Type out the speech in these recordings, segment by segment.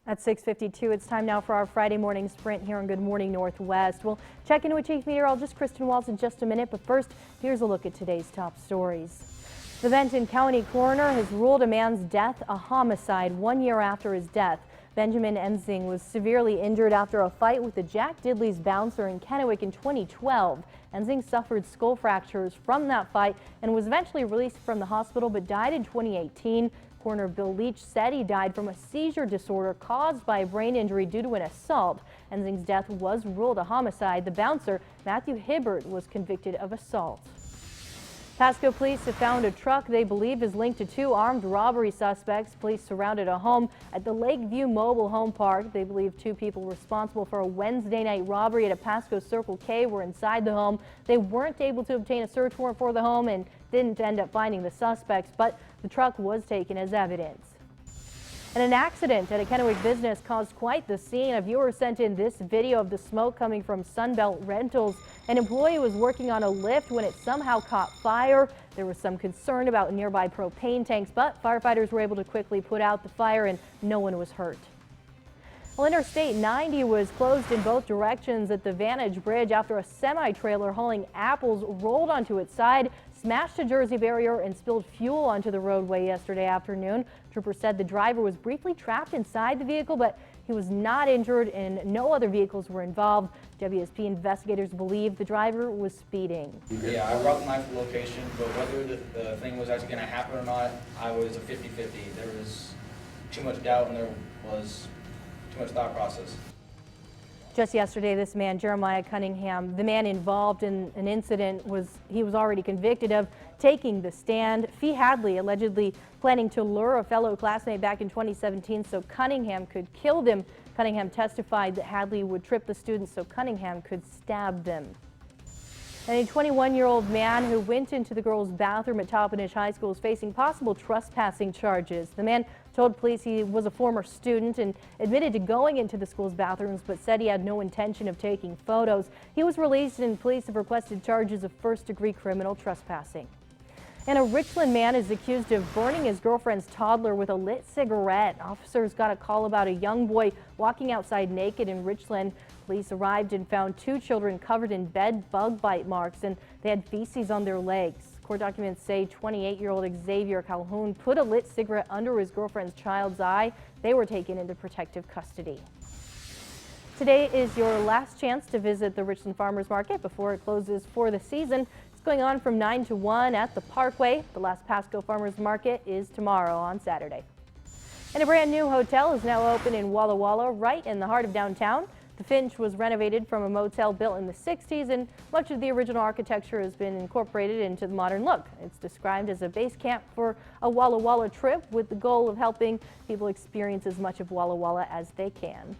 At 6:52, it's time now for our Friday morning sprint here on Good Morning Northwest. We'll check in with Chief Meteorologist Kristen Waltz in just a minute, but first, here's a look at today's top stories. The Benton County coroner has ruled a man's death a homicide 1 year after his death. Benjamin Enzing was severely injured after a fight with the Jack Diddley's bouncer in Kennewick in 2012. Enzing suffered skull fractures from that fight and was eventually released from the hospital but died in 2018. Coroner Bill Leach said he died from a seizure disorder caused by a brain injury due to an assault. Enzing's death was ruled a homicide. The bouncer, Matthew Hibbert, was convicted of assault. Pasco police have found a truck they believe is linked to two armed robbery suspects. Police surrounded a home at the Lakeview Mobile Home Park. They believe two people responsible for a Wednesday night robbery at a Pasco Circle K were inside the home. They weren't able to obtain a search warrant for the home and didn't end up finding the suspects, but the truck was taken as evidence. And an accident at a Kennewick business caused quite the scene. A viewer sent in this video of the smoke coming from Sunbelt Rentals. An employee was working on a lift when it somehow caught fire. There was some concern about nearby propane tanks, but firefighters were able to quickly put out the fire and no one was hurt. Well, Interstate 90 was closed in both directions at the Vantage Bridge after a semi-trailer hauling apples rolled onto its side, smashed a Jersey barrier and spilled fuel onto the roadway yesterday afternoon. Troopers said the driver was briefly trapped inside the vehicle, but he was not injured and no other vehicles were involved. WSP investigators believe the driver was speeding. Yeah, I brought the knife to the location, but whether the thing was actually going to happen or not, I was a 50-50. There was too much doubt and there was too much thought process. Just yesterday, this man, Jeremiah Cunningham, the man involved in an incident, was already convicted of taking the stand. Fee Hadley allegedly planning to lure a fellow classmate back in 2017 so Cunningham could kill them. Cunningham testified that Hadley would trip the students so Cunningham could stab them. And a 21-year-old man who went into the girls' bathroom at Toppenish High School is facing possible trespassing charges. The man told police he was a former student and admitted to going into the school's bathrooms, but said he had no intention of taking photos. He was released and police have requested charges of first-degree criminal trespassing. And a Richland man is accused of burning his girlfriend's toddler with a lit cigarette. Officers got a call about a young boy walking outside naked in Richland. Police arrived and found two children covered in bed bug bite marks, and they had feces on their legs. Court documents say 28-year-old Xavier Calhoun put a lit cigarette under his girlfriend's child's eye. They were taken into protective custody. Today is your last chance to visit the Richland Farmers Market before it closes for the season. It's going on from 9 to 1 at the Parkway. The last Pasco Farmers Market is tomorrow on Saturday. And a brand new hotel is now open in Walla Walla, right in the heart of downtown. The Finch was renovated from a motel built in the 60s, and much of the original architecture has been incorporated into the modern look. It's described as a base camp for a Walla Walla trip with the goal of helping people experience as much of Walla Walla as they can.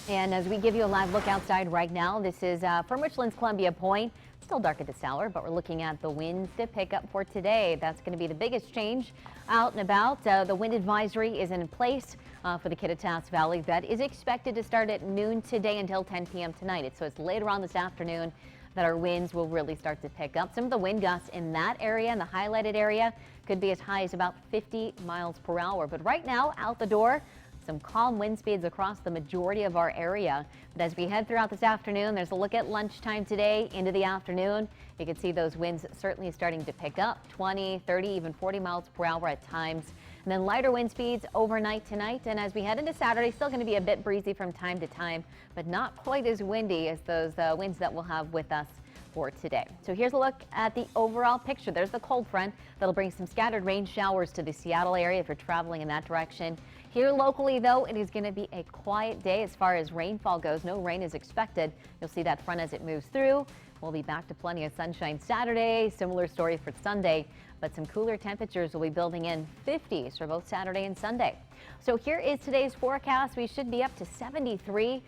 And as we give you a live look outside right now, this is from Richland's Columbia Point. Still dark at this hour, but we're looking at the winds to pick up for today. That's going to be the biggest change out and about. The wind advisory is in place for the Kittitas Valley. That is expected to start at noon today until 10 p.m. tonight. So it's later on this afternoon that our winds will really start to pick up. Some of the wind gusts in that area, in the highlighted area, could be as high as about 50 miles per hour. But right now, out the door, some calm wind speeds across the majority of our area. But as we head throughout this afternoon, there's a look at lunchtime today into the afternoon. You can see those winds certainly starting to pick up 20, 30, even 40 miles per hour at times. And then lighter wind speeds overnight tonight. And as we head into Saturday, still going to be a bit breezy from time to time, but not quite as windy as those winds that we'll have with us for today. So here's a look at the overall picture. There's the cold front that'll bring some scattered rain showers to the Seattle area if you're traveling in that direction. Here locally, though, it is going to be a quiet day as far as rainfall goes. No rain is expected. You'll see that front as it moves through. We'll be back to plenty of sunshine Saturday. Similar story for Sunday, but some cooler temperatures will be building in 50s for both Saturday and Sunday. So here is today's forecast. We should be up to 73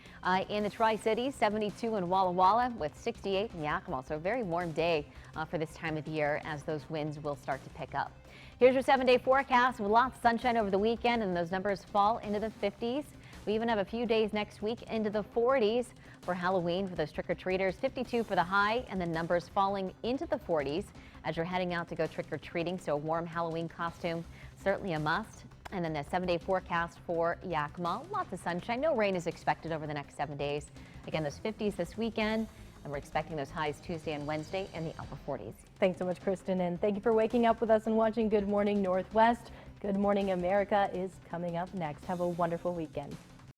in the Tri-Cities, 72 in Walla Walla with 68 in Yakima. So a very warm day for this time of year as those winds will start to pick up. Here's your 7-day forecast with lots of sunshine over the weekend, and those numbers fall into the 50s. We even have a few days next week into the 40s for Halloween for those trick-or-treaters, 52 for the high, and the numbers falling into the 40s as you're heading out to go trick-or-treating. So a warm Halloween costume, certainly a must. And then the 7-day forecast for Yakima. Lots of sunshine. No rain is expected over the next 7 days. Again, those 50s this weekend. And we're expecting those highs Tuesday and Wednesday in the upper 40s. Thanks so much, Kristen, and thank you for waking up with us and watching Good Morning Northwest. Good Morning America is coming up next. Have a wonderful weekend.